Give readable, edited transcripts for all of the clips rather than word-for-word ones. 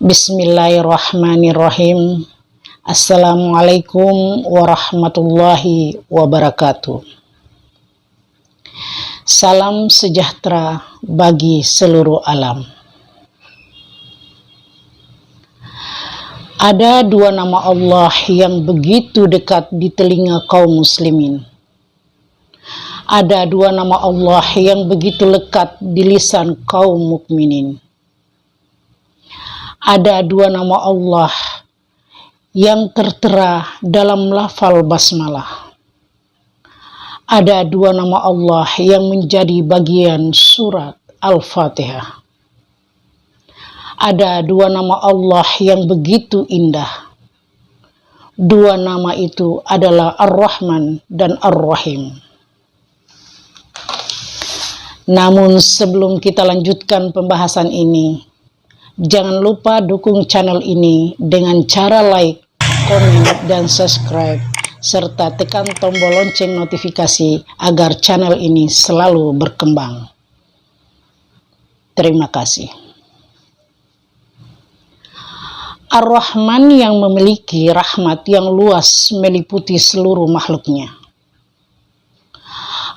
Bismillahirrahmanirrahim. Assalamualaikum warahmatullahi wabarakatuh. Salam sejahtera bagi seluruh alam. Ada dua nama Allah yang begitu dekat di telinga kaum muslimin. Ada dua nama Allah yang begitu lekat di lisan kaum mukminin. Ada dua nama Allah yang tertera dalam lafal basmalah. Ada dua nama Allah yang menjadi bagian surat Al-Fatihah. Ada dua nama Allah yang begitu indah. Dua nama itu adalah Ar-Rahman dan Ar-Rahim. Namun sebelum kita lanjutkan pembahasan ini, jangan lupa dukung channel ini dengan cara like, komen, dan subscribe, serta tekan tombol lonceng notifikasi agar channel ini selalu berkembang. Terima kasih. Ar-Rahman yang memiliki rahmat yang luas meliputi seluruh makhluknya.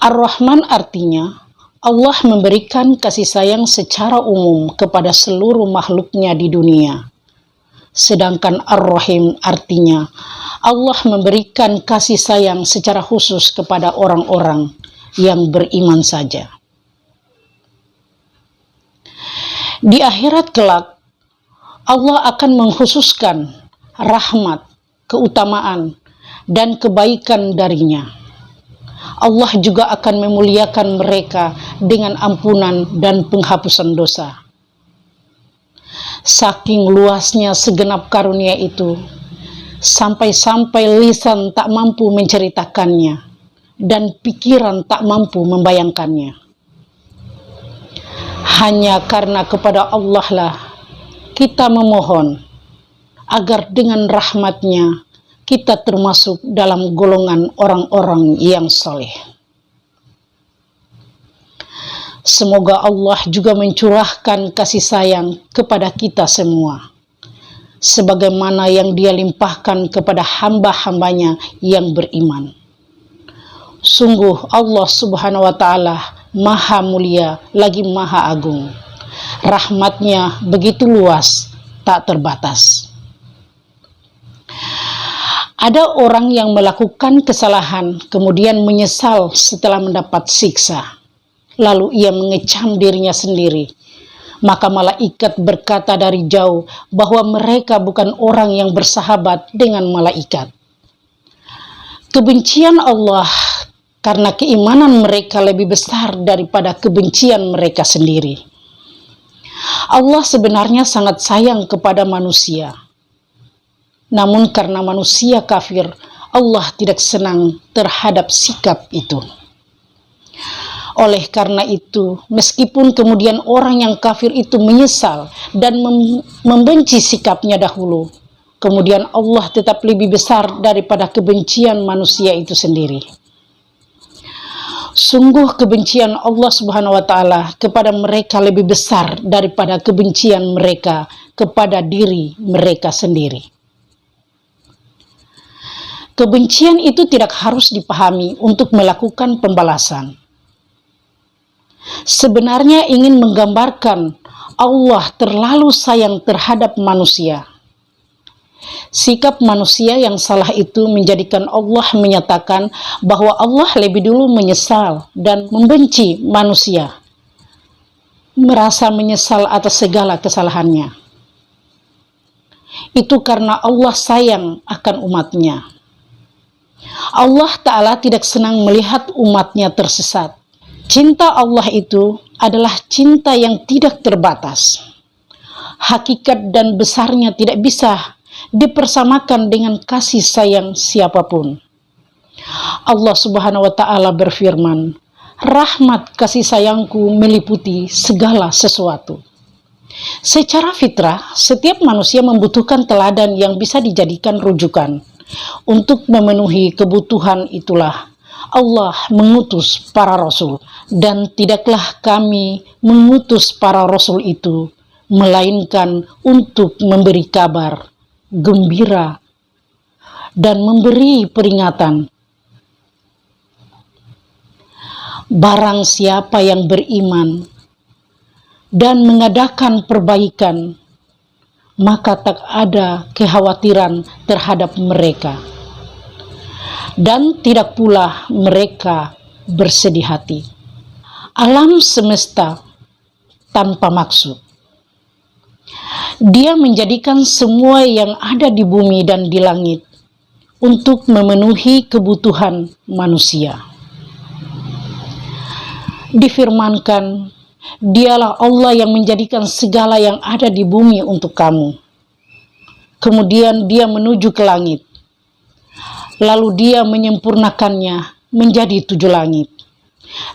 Ar-Rahman artinya Allah memberikan kasih sayang secara umum kepada seluruh makhluknya di dunia. Sedangkan Ar-Rahim artinya Allah memberikan kasih sayang secara khusus kepada orang-orang yang beriman saja. Di akhirat kelak, Allah akan mengkhususkan rahmat, keutamaan, dan kebaikan darinya. Allah juga akan memuliakan mereka dengan ampunan dan penghapusan dosa. Saking luasnya segenap karunia itu, sampai-sampai lisan tak mampu menceritakannya, dan pikiran tak mampu membayangkannya. Hanya karena kepada Allah lah kita memohon, agar dengan rahmatnya kita termasuk dalam golongan orang-orang yang soleh. Semoga Allah juga mencurahkan kasih sayang kepada kita semua, sebagaimana yang Dia limpahkan kepada hamba-hambanya yang beriman. Sungguh Allah Subhanahu wa Ta'ala Maha Mulia lagi Maha Agung. Rahmatnya begitu luas, tak terbatas. Ada orang yang melakukan kesalahan kemudian menyesal setelah mendapat siksa. Lalu ia mengecam dirinya sendiri. Maka malaikat berkata dari jauh bahwa mereka bukan orang yang bersahabat dengan malaikat. Kebencian Allah karena keimanan mereka lebih besar daripada kebencian mereka sendiri. Allah sebenarnya sangat sayang kepada manusia. Namun karena manusia kafir, Allah tidak senang terhadap sikap itu. Oleh karena itu, meskipun kemudian orang yang kafir itu menyesal dan membenci sikapnya dahulu, kemudian Allah tetap lebih besar daripada kebencian manusia itu sendiri. Sungguh kebencian Allah Subhanahu wa Ta'ala kepada mereka lebih besar daripada kebencian mereka kepada diri mereka sendiri. Kebencian itu tidak harus dipahami untuk melakukan pembalasan. Sebenarnya ingin menggambarkan Allah terlalu sayang terhadap manusia. Sikap manusia yang salah itu menjadikan Allah menyatakan bahwa Allah lebih dulu menyesal dan membenci manusia. Merasa menyesal atas segala kesalahannya. Itu karena Allah sayang akan umatnya. Allah Ta'ala tidak senang melihat umatnya tersesat. Cinta Allah itu adalah cinta yang tidak terbatas. Hakikat dan besarnya tidak bisa dipersamakan dengan kasih sayang siapapun. Allah Subhanahu wa Ta'ala berfirman, rahmat kasih sayangku meliputi segala sesuatu. Secara fitrah, setiap manusia membutuhkan teladan yang bisa dijadikan rujukan. Untuk memenuhi kebutuhan itulah Allah mengutus para rasul, dan tidaklah kami mengutus para rasul itu melainkan untuk memberi kabar gembira dan memberi peringatan. Barang siapa yang beriman dan mengadakan perbaikan, maka tak ada kekhawatiran terhadap mereka, dan tidak pula mereka bersedih hati. Alam semesta tanpa maksud. Dia menjadikan semua yang ada di bumi dan di langit untuk memenuhi kebutuhan manusia. Difirmankan, dialah Allah yang menjadikan segala yang ada di bumi untuk kamu. Kemudian dia menuju ke langit. Lalu dia menyempurnakannya menjadi 7 langit.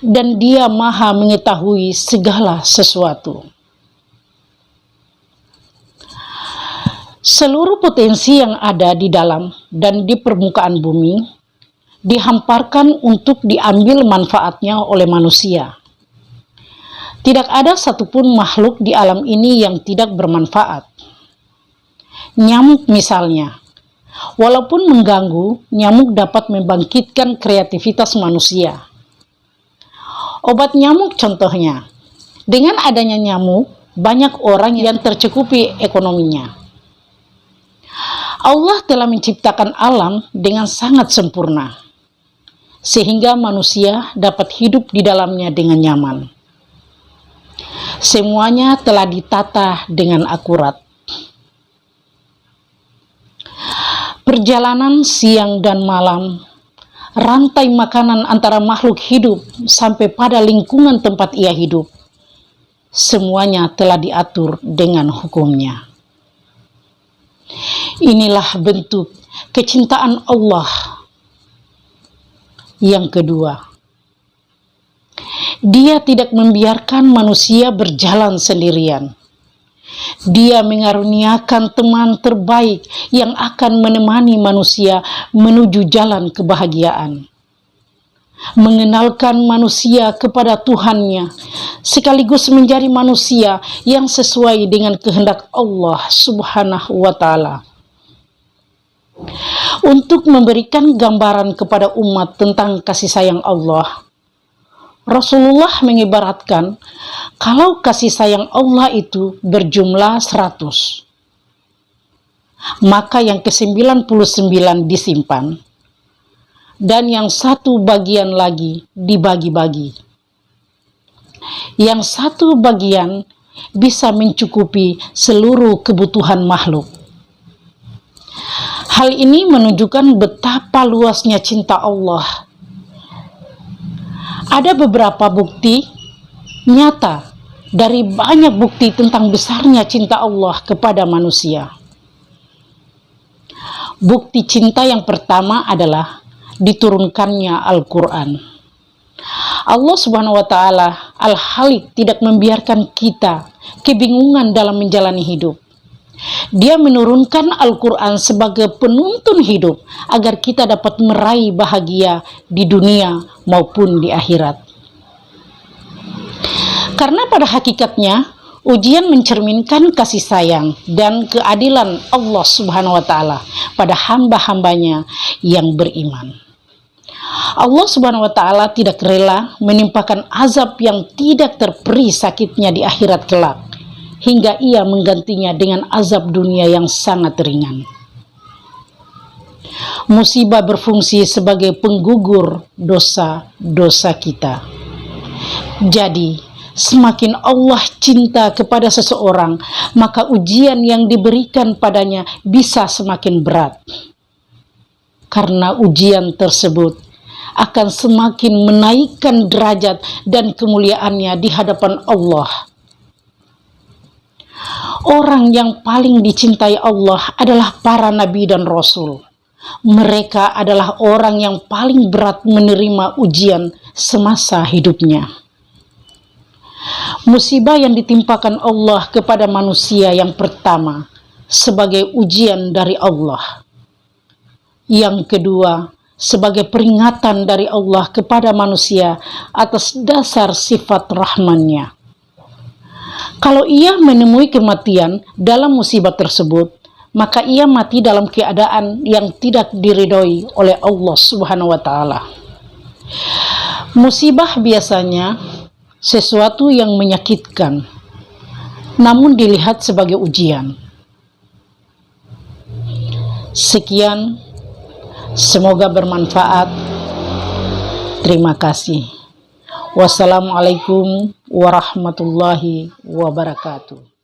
Dan dia maha mengetahui segala sesuatu. Seluruh potensi yang ada di dalam dan di permukaan bumi dihamparkan untuk diambil manfaatnya oleh manusia. Tidak ada satupun makhluk di alam ini yang tidak bermanfaat. Nyamuk misalnya, walaupun mengganggu, nyamuk dapat membangkitkan kreativitas manusia. Obat nyamuk contohnya, dengan adanya nyamuk, banyak orang yang tercukupi ekonominya. Allah telah menciptakan alam dengan sangat sempurna, sehingga manusia dapat hidup di dalamnya dengan nyaman. Semuanya telah ditata dengan akurat. Perjalanan siang dan malam, rantai makanan antara makhluk hidup sampai pada lingkungan tempat ia hidup, semuanya telah diatur dengan hukumnya. Inilah bentuk kecintaan Allah. Yang kedua, Dia tidak membiarkan manusia berjalan sendirian. Dia mengaruniakan teman terbaik yang akan menemani manusia menuju jalan kebahagiaan. Mengenalkan manusia kepada Tuhannya, sekaligus menjadi manusia yang sesuai dengan kehendak Allah Subhanahu wa Ta'ala. Untuk memberikan gambaran kepada umat tentang kasih sayang Allah, Rasulullah mengibaratkan kalau kasih sayang Allah itu berjumlah 100, maka yang ke-99 disimpan, dan yang 1 bagian lagi dibagi-bagi. Yang 1 bagian bisa mencukupi seluruh kebutuhan makhluk. Hal ini menunjukkan betapa luasnya cinta Allah. Ada beberapa bukti nyata dari banyak bukti tentang besarnya cinta Allah kepada manusia. Bukti cinta yang pertama adalah diturunkannya Al-Quran. Allah Subhanahu wa Ta'ala Al-Halik tidak membiarkan kita kebingungan dalam menjalani hidup. Dia menurunkan Al-Quran sebagai penuntun hidup agar kita dapat meraih bahagia di dunia maupun di akhirat. Karena pada hakikatnya ujian mencerminkan kasih sayang dan keadilan Allah Subhanahu wa Ta'ala pada hamba-hambanya yang beriman. Allah Subhanahu wa Ta'ala tidak rela menimpakan azab yang tidak terperi sakitnya di akhirat kelak, hingga ia menggantinya dengan azab dunia yang sangat ringan. Musibah berfungsi sebagai penggugur dosa-dosa kita. Jadi, semakin Allah cinta kepada seseorang, maka ujian yang diberikan padanya bisa semakin berat. Karena ujian tersebut akan semakin menaikkan derajat dan kemuliaannya di hadapan Allah. Orang yang paling dicintai Allah adalah para nabi dan rasul. Mereka adalah orang yang paling berat menerima ujian semasa hidupnya. Musibah yang ditimpakan Allah kepada manusia yang pertama sebagai ujian dari Allah. Yang kedua, sebagai peringatan dari Allah kepada manusia atas dasar sifat rahman-Nya. Kalau ia menemui kematian dalam musibah tersebut, maka ia mati dalam keadaan yang tidak diridhoi oleh Allah Subhanahu wa taala. Musibah biasanya sesuatu yang menyakitkan, namun dilihat sebagai ujian. Sekian, semoga bermanfaat. Terima kasih. Wassalamualaikum warahmatullahi wabarakatuh.